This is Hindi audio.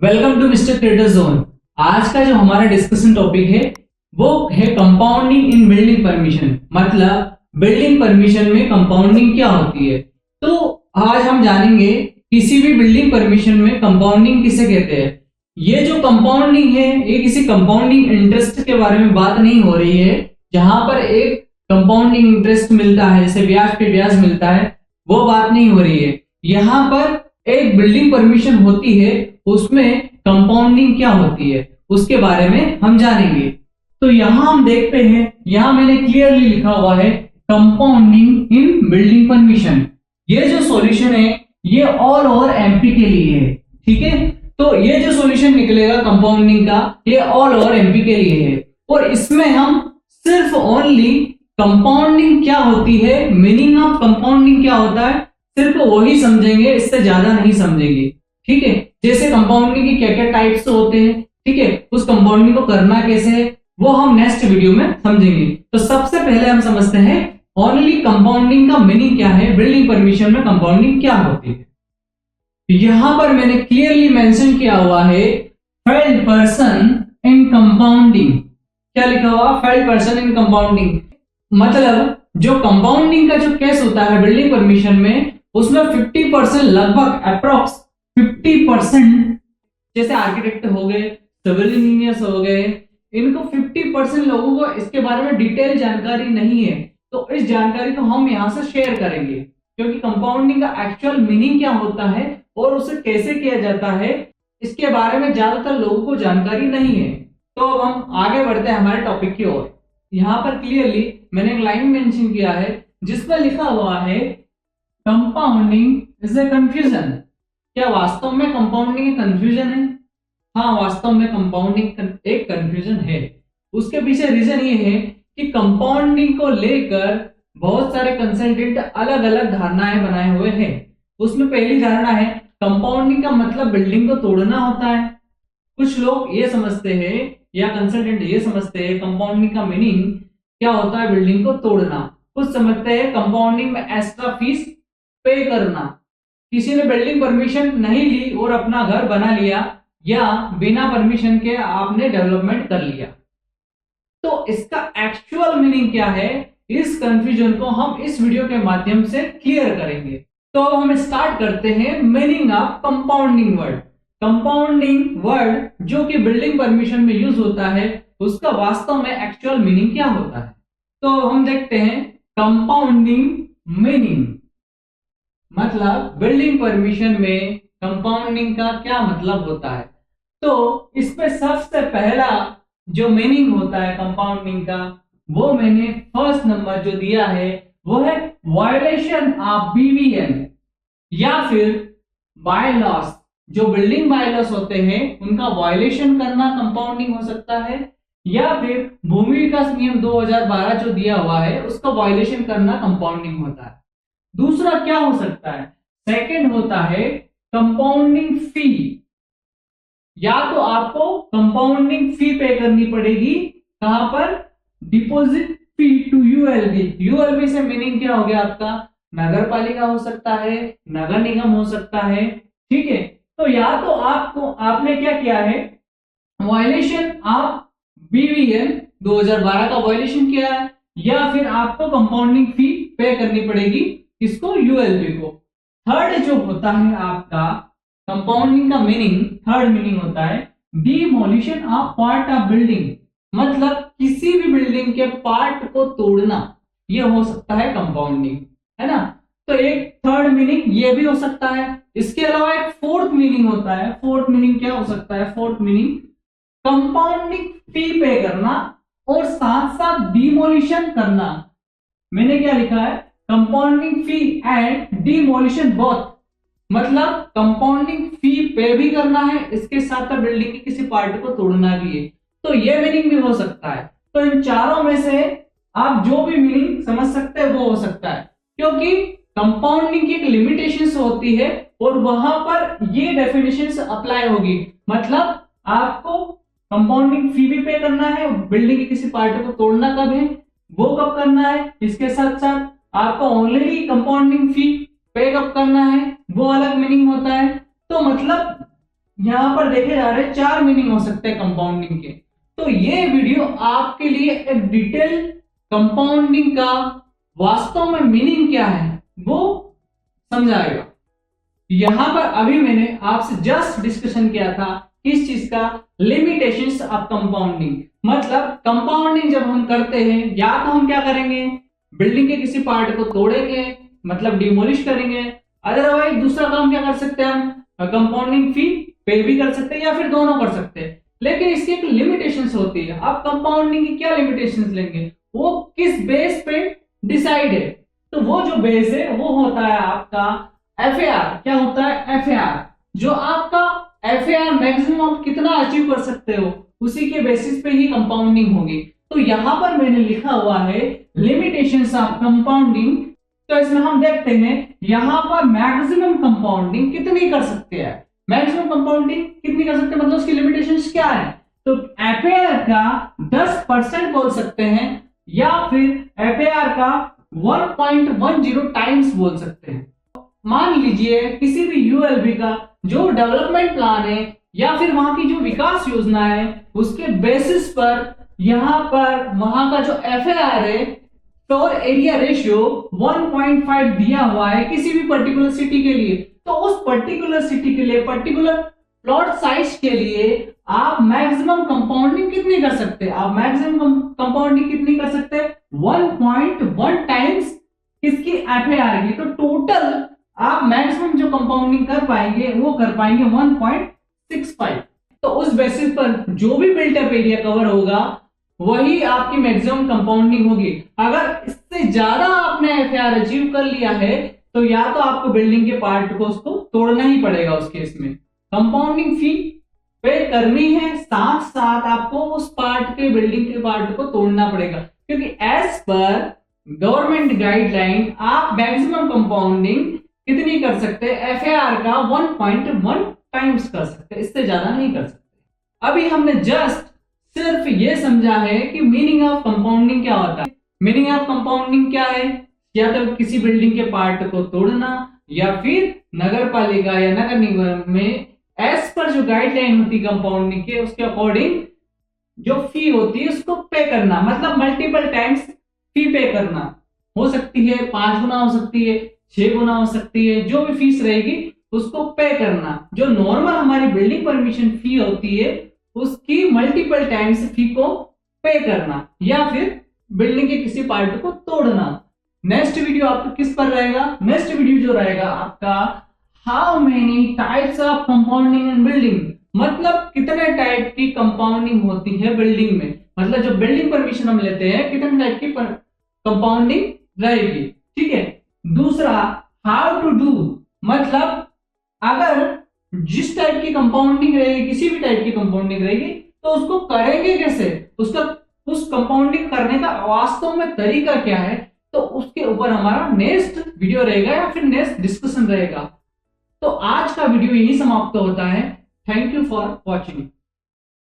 Welcome to mister creator zone. आज का जो हमारा डिस्कशन टॉपिक है वो है कंपाउंडिंग इन बिल्डिंग परमिशन। मतलब बिल्डिंग परमिशन में कंपाउंडिंग क्या होती है। तो आज हम जानेंगे किसी भी बिल्डिंग परमिशन में कंपाउंडिंग किसे कहते हैं। ये जो कंपाउंडिंग है ये किसी कंपाउंडिंग इंटरेस्ट के बारे में बात नहीं हो रही है, जहां पर एक कंपाउंडिंग इंटरेस्ट मिलता है जैसे ब्याज पे ब्याज मिलता है, वो बात नहीं हो रही है। यहाँ पर एक बिल्डिंग परमिशन होती है, उसमें कंपाउंडिंग क्या होती है उसके बारे में हम जानेंगे। तो यहां हम देखते हैं, यहां मैंने क्लियरली लिखा हुआ है कंपाउंडिंग इन बिल्डिंग परमिशन। ये जो सॉल्यूशन है ये ऑल ओवर एमपी के लिए है, ठीक है। तो ये जो सॉल्यूशन निकलेगा कंपाउंडिंग का ये ऑल ओवर एमपी के लिए है, और इसमें हम सिर्फ ओनली कंपाउंडिंग क्या होती है, मीनिंग ऑफ कंपाउंडिंग क्या होता है, सिर्फ वही समझेंगे, इससे ज्यादा नहीं समझेंगे, ठीक है। जैसे कंपाउंडिंग की क्या क्या टाइप्स होते हैं, ठीक है, उस कंपाउंडिंग को करना कैसे है वो हम नेक्स्ट वीडियो में समझेंगे। तो सबसे पहले हम समझते हैं ओनली कंपाउंडिंग का मीनिंग क्या है, बिल्डिंग परमिशन में कंपाउंडिंग क्या होती है। यहां पर मैंने क्लियरली मेंशन किया हुआ है फेल्ड पर्सन इन कंपाउंडिंग। क्या लिखा हुआ, फेल्ड पर्सन इन कंपाउंडिंग। मतलब जो कंपाउंडिंग का जो केस होता है बिल्डिंग परमिशन में, उसमें 50% लगभग अप्रोक्स 50%, जैसे आर्किटेक्ट हो गए, सिविल इंजीनियर्स हो गए, इनको 50% लोगों को इसके बारे में डिटेल जानकारी नहीं है। तो इस जानकारी को हम यहां से शेयर करेंगे, क्योंकि कंपाउंडिंग का एक्चुअल मीनिंग क्या होता है और उसे कैसे किया जाता है इसके बारे में ज्यादातर लोगों को जानकारी नहीं है। तो अब हम आगे बढ़ते हैं हमारे टॉपिक की ओर। यहां पर क्लियरली मैंने एक लाइन मेंशन किया है जिसमें लिखा हुआ है कंपाउंडिंग इज ए कंफ्यूजन। क्या वास्तव में कंपाउंडिंग कंफ्यूजन है? हाँ, वास्तव में कंपाउंडिंग एक कंफ्यूजन है। उसके पीछे रीजन ये है कि कंपाउंडिंग को लेकर बहुत सारे कंसल्टेंट अलग अलग धारणाएं बनाए हुए हैं। उसमें पहली धारणा है कंपाउंडिंग का मतलब बिल्डिंग को तोड़ना होता है। कुछ लोग ये समझते हैं या कंसल्टेंट ये समझते हैं कंपाउंडिंग का मीनिंग क्या होता है, बिल्डिंग को तोड़ना। कुछ समझते हैं कंपाउंडिंग में एक्स्ट्रा फीस पे करना। किसी ने बिल्डिंग परमिशन नहीं ली और अपना घर बना लिया, या बिना परमिशन के आपने डेवलपमेंट कर लिया, तो इसका एक्चुअल मीनिंग क्या है, इस कंफ्यूजन को हम इस वीडियो के माध्यम से क्लियर करेंगे। तो हम स्टार्ट करते हैं meaning of compounding word. Compounding word जो कि बिल्डिंग परमिशन में यूज होता है, उसका वास्तव में एक्चुअल मीनिंग क्या होता है। तो हम देखते हैं कंपाउंडिंग मीनिंग, मतलब बिल्डिंग परमिशन में कंपाउंडिंग का क्या मतलब होता है। तो इसमें सबसे पहला जो मीनिंग होता है कंपाउंडिंग का, वो मैंने फर्स्ट नंबर जो दिया है वो है वायलेशन ऑफ बीवीएन, या फिर बायलॉस। जो बिल्डिंग बायलॉस होते हैं उनका वायलेशन करना कंपाउंडिंग हो सकता है, या फिर भूमि विकास नियम 2012 जो दिया हुआ है उसका वायलेशन करना कंपाउंडिंग होता है। दूसरा क्या हो सकता है, सेकंड होता है कंपाउंडिंग फी। या तो आपको कंपाउंडिंग फी पे करनी पड़ेगी, कहां पर, deposit fee to ULB. ULB से मीनिंग क्या हो गया आपका, नगर पालिका हो सकता है, नगर निगम हो सकता है, ठीक है। तो या तो आपको आपने क्या किया है, वायलेशन ऑफ बीवीएन 2012 का वायलेशन किया है, या फिर आपको कंपाउंडिंग फी पे करनी पड़ेगी इसको, यूएलबी को। थर्ड जो होता है आपका कंपाउंडिंग का मीनिंग, थर्ड मीनिंग होता है demolition of part of building. मतलब किसी भी बिल्डिंग के पार्ट को तोड़ना, ये हो सकता है कंपाउंडिंग, है ना। तो एक थर्ड मीनिंग ये भी हो सकता है। इसके अलावा एक फोर्थ मीनिंग होता है। फोर्थ मीनिंग क्या हो सकता है, फोर्थ मीनिंग कंपाउंडिंग फी पे करना और साथ साथ डिमोलिशन करना। मैंने क्या लिखा है, compounding fee and demolition both. मतलब कंपाउंडिंग फी पे भी करना है, इसके साथ साथ बिल्डिंग के किसी पार्ट को तोड़ना भी है। तो ये मीनिंग भी हो सकता है। तो इन चारों में से आप जो भी मीनिंग समझ सकते हैं वो हो सकता है, क्योंकि कंपाउंडिंग की एक लिमिटेशंस होती है और वहां पर ये डेफिनेशंस अप्लाई होगी। मतलब आपको कंपाउंडिंग फी भी पे करना है, बिल्डिंग के किसी पार्ट को तोड़ना कब है वो कब करना है, इसके साथ साथ आपको ओनली कंपाउंडिंग फी पे कब करना है वो अलग मीनिंग होता है। तो मतलब यहाँ पर देखे जा रहे हैं 4 मीनिंग हो सकते हैं कंपाउंडिंग के। तो ये वीडियो आपके लिए एक डिटेल कंपाउंडिंग का वास्तव में मीनिंग क्या है वो समझाएगा। यहां पर अभी मैंने आपसे जस्ट डिस्कशन किया था किस चीज का, लिमिटेशंस ऑफ कंपाउंडिंग। मतलब कंपाउंडिंग जब हम करते हैं या तो हम क्या करेंगे, बिल्डिंग के किसी पार्ट को तोड़ेंगे मतलब डिमोलिश करेंगे, अदरवाइज दूसरा काम क्या कर सकते हैं हम, कंपाउंडिंग फी पे भी कर सकते हैं या फिर दोनों कर सकते हैं। लेकिन इसकी एक लिमिटेशंस होती है। आप कंपाउंडिंग की क्या लिमिटेशंस लेंगे, वो किस बेस पे डिसाइड है। तो वो जो बेस है वो होता है आपका FAR। क्या होता है FAR, जो आपका FAR मैक्सिमम आप कितना अचीव कर सकते हो उसी के बेसिस पे ही कंपाउंडिंग होगी। तो यहां पर मैंने लिखा हुआ है लिमिटेशंस ऑफ कंपाउंडिंग। तो इसमें हम देखते हैं यहां पर मैक्सिमम कंपाउंडिंग कितनी कर सकते हैं, मैक्सिमम कंपाउंडिंग कितनी कर सकते हैं मतलब उसकी लिमिटेशंस क्या है। तो FAR का 10% बोल सकते हैं या फिर FAR का 1.10 टाइम्स बोल सकते हैं। मान लीजिए किसी भी ULB का जो डेवलपमेंट प्लान है या फिर वहां की जो विकास योजना है उसके बेसिस पर यहां पर वहां का जो FAR है, फ्लोर एरिया रेशियो 1.5 दिया हुआ है किसी भी पर्टिकुलर सिटी के लिए। तो उस पर्टिकुलर सिटी के लिए, पर्टिकुलर प्लॉट साइज के लिए आप मैक्सिमम कंपाउंडिंग कितनी कर सकते हैं, आप मैक्सिमम कंपाउंडिंग कितनी कर सकते हैं 1.1 टाइम्स किसकी FAR की। तो टोटल आप मैक्सिमम जो कंपाउंडिंग कर पाएंगे वो कर पाएंगे 1.65। तो उस बेसिस पर जो भी बिल्ट अप एरिया कवर होगा वही आपकी मैक्सिमम कंपाउंडिंग होगी। अगर इससे ज्यादा आपने FAR अचीव कर लिया है तो या तो आपको बिल्डिंग के पार्ट को उसको तोड़ना ही पड़ेगा, उस केस में कंपाउंडिंग फी पे करनी है, साथ साथ आपको उस पार्ट के बिल्डिंग के पार्ट को तोड़ना पड़ेगा, क्योंकि एज पर गवर्नमेंट गाइडलाइन आप मैक्सिमम कंपाउंडिंग कितनी कर सकते हैं, FAR का 1.1 टाइम्स कर सकते हैं, इससे ज्यादा नहीं कर सकते। अभी हमने जस्ट सिर्फ ये समझा है कि मीनिंग ऑफ कंपाउंडिंग क्या होता है। मीनिंग ऑफ कंपाउंडिंग क्या है, या तो किसी बिल्डिंग के पार्ट को तोड़ना या फिर नगर पालिका या नगर निगम में एज पर जो गाइडलाइन होती है कंपाउंडिंग के उसके अकॉर्डिंग जो फी होती है उसको पे करना, मतलब मल्टीपल टाइम्स फी पे करना। हो सकती है 5 गुना, हो सकती है 6 गुना, हो सकती है जो भी फीस रहेगी उसको पे करना। जो नॉर्मल हमारी बिल्डिंग परमिशन फी होती है उसकी मल्टीपल टाइम्स फी को पे करना या फिर बिल्डिंग के किसी पार्ट को तोड़ना। नेक्स्ट वीडियो आपका किस पर रहेगा, नेक्स्ट वीडियो जो रहेगा आपका how many types of compounding in building, मतलब कितने टाइप की कंपाउंडिंग होती है बिल्डिंग में, मतलब जो बिल्डिंग परमिशन हम लेते हैं कितने टाइप की कंपाउंडिंग रहेगी। ठीक है। दूसरा हाउ टू डू, मतलब अगर जिस टाइप की कंपाउंडिंग रहेगी, किसी भी टाइप की कंपाउंडिंग रहेगी तो उसको करेंगे कैसे, उसका उस कंपाउंडिंग करने का वास्तव में तरीका क्या है, तो उसके ऊपर हमारा नेक्स्ट वीडियो रहेगा या फिर नेक्स्ट डिस्कशन रहेगा। तो आज का वीडियो यही समाप्त होता है। Thank you for watching.